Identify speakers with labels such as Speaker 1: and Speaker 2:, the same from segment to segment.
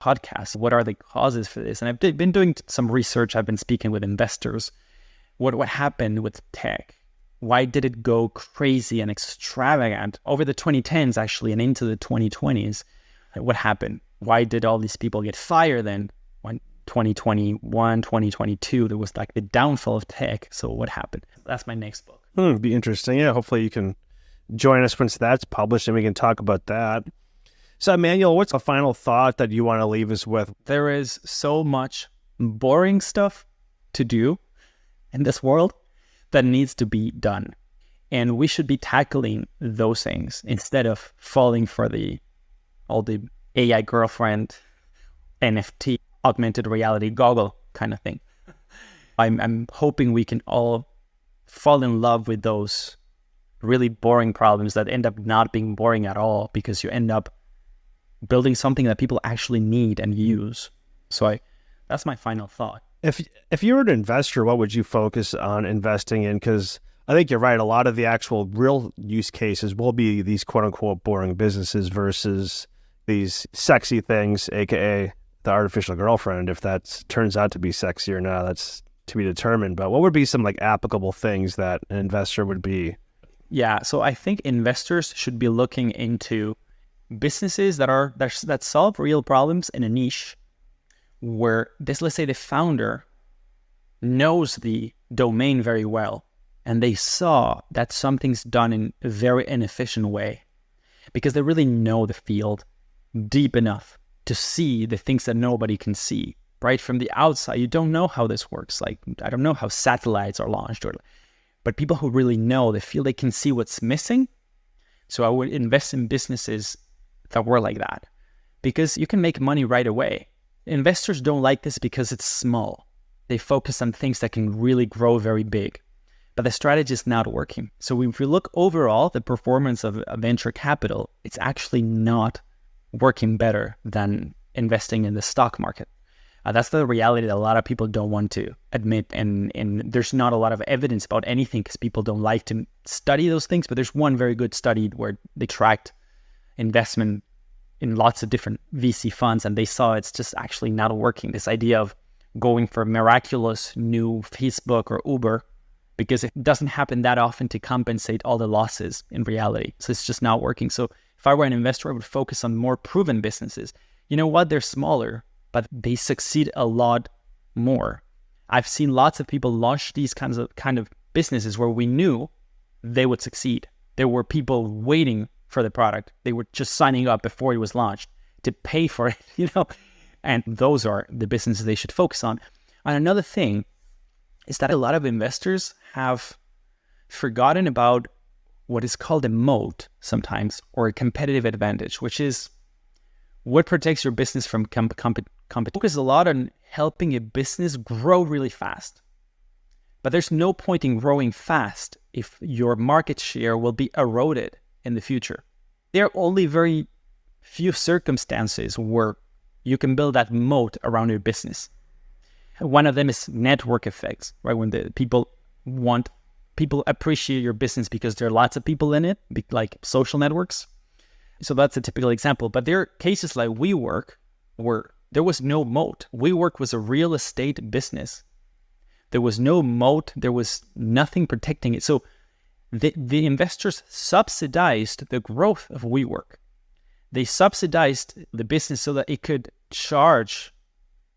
Speaker 1: podcast. What are the causes for this? And I've been doing some research. I've been speaking with investors. What happened with tech? Why did it go crazy and extravagant over the 2010s, actually, and into the 2020s? What happened? Why did all these people get fired then? When 2021, 2022, there was like the downfall of tech. So what happened? That's my next book.
Speaker 2: It'd be interesting. Yeah, hopefully you can join us once that's published and we can talk about that. So, Emmanuel, what's a final thought that you want to leave us with?
Speaker 1: There is so much boring stuff to do in this world that needs to be done. And we should be tackling those things instead of falling for all the AI girlfriend, NFT, augmented reality goggle kind of thing. I'm hoping we can all fall in love with those really boring problems that end up not being boring at all, because you end up building something that people actually need and use. So that's my final thought.
Speaker 2: If you were an investor, what would you focus on investing in? Because I think you're right. A lot of the actual real use cases will be these quote unquote boring businesses versus these sexy things, aka the artificial girlfriend. If that turns out to be sexy or not, that's to be determined. But what would be some like applicable things that an investor would be?
Speaker 1: Yeah, so I think investors should be looking into businesses that solve real problems in a niche, where let's say the founder knows the domain very well, and they saw that something's done in a very inefficient way, because they really know the field deep enough to see the things that nobody can see. Right from the outside, you don't know how this works. Like, I don't know how satellites are launched, but people who really know, they feel they can see what's missing. So I would invest in businesses that were like that, because you can make money right away. Investors don't like this because it's small. They focus on things that can really grow very big, but the strategy is not working. So if we look overall, the performance of venture capital, it's actually not working better than investing in the stock market. That's the reality that a lot of people don't want to admit, and there's not a lot of evidence about anything because people don't like to study those things. But there's one very good study where they tracked investment in lots of different VC funds, and they saw it's just actually not working. This idea of going for miraculous new Facebook or Uber, because it doesn't happen that often to compensate all the losses in reality. So it's just not working. So if I were an investor, I would focus on more proven businesses. You know what? They're smaller, but they succeed a lot more. I've seen lots of people launch these kind of businesses where we knew they would succeed. There were people waiting for the product. They were just signing up before it was launched to pay for it, and those are the businesses they should focus on. And another thing is that a lot of investors have forgotten about what is called a moat sometimes, or a competitive advantage, which is what protects your business from competition. Focus a lot on helping a business grow really fast. But there's no point in growing fast if your market share will be eroded in the future. There are only very few circumstances where you can build that moat around your business. One of them is network effects, right? When the people appreciate your business because there are lots of people in it, like social networks. So that's a typical example. But there are cases like WeWork where there was no moat. WeWork was a real estate business. There was no moat. There was nothing protecting it. So the investors subsidized the growth of WeWork. They subsidized the business so that it could charge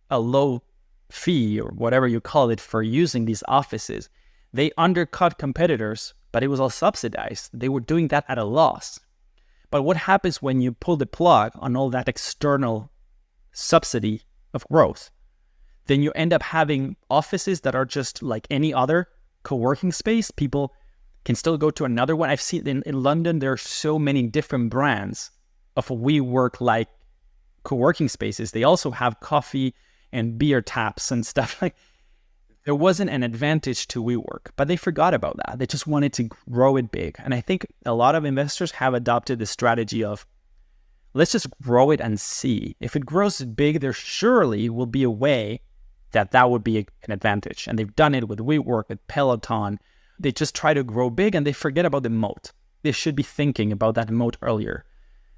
Speaker 1: a low fee, or whatever you call it, for using these offices. They undercut competitors, but it was all subsidized. They were doing that at a loss. But what happens when you pull the plug on all that external subsidy of growth? Then you end up having offices that are just like any other co-working space. People can still go to another one. I've seen in London, there are so many different brands of WeWork-like co-working spaces. They also have coffee and beer taps and stuff. Like, there wasn't an advantage to WeWork, but they forgot about that. They just wanted to grow it big. And I think a lot of investors have adopted the strategy of, let's just grow it and see. If it grows big, there surely will be a way that would be an advantage. And they've done it with WeWork, with Peloton. They just try to grow big and they forget about the moat. They should be thinking about that moat earlier,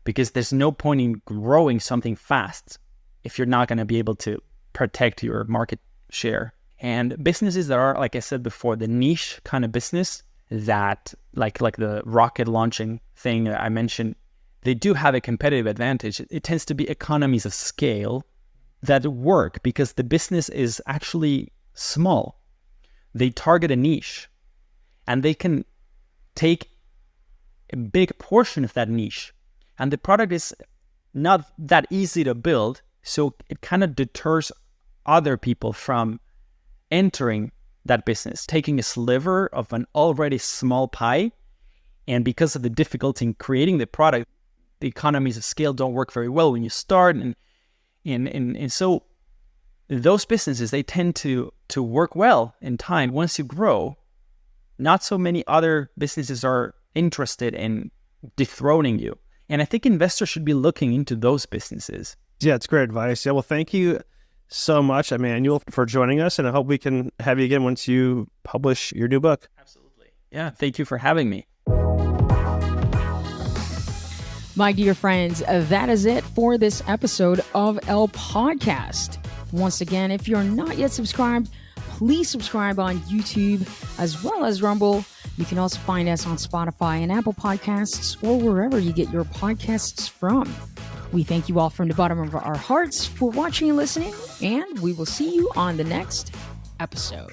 Speaker 1: because there's no point in growing something fast if you're not going to be able to protect your market share. And businesses that are, like I said before, the niche kind of business that like the rocket launching thing that I mentioned, they do have a competitive advantage. It tends to be economies of scale that work because the business is actually small. They target a niche and they can take a big portion of that niche. And the product is not that easy to build, so it kind of deters other people from entering that business, taking a sliver of an already small pie. And because of the difficulty in creating the product, the economies of scale don't work very well when you start. And so those businesses, they tend to work well in time. Once you grow, not so many other businesses are interested in dethroning you. And I think investors should be looking into those businesses.
Speaker 2: Yeah, it's great advice. Yeah, well, thank you so much, Emmanuel, for joining us. And I hope we can have you again once you publish your new book.
Speaker 1: Absolutely. Yeah, thank you for having me.
Speaker 3: My dear friends, that is it for this episode of El Podcast. Once again, if you're not yet subscribed, please subscribe on YouTube as well as Rumble. You can also find us on Spotify and Apple Podcasts or wherever you get your podcasts from. We thank you all from the bottom of our hearts for watching and listening, and we will see you on the next episode.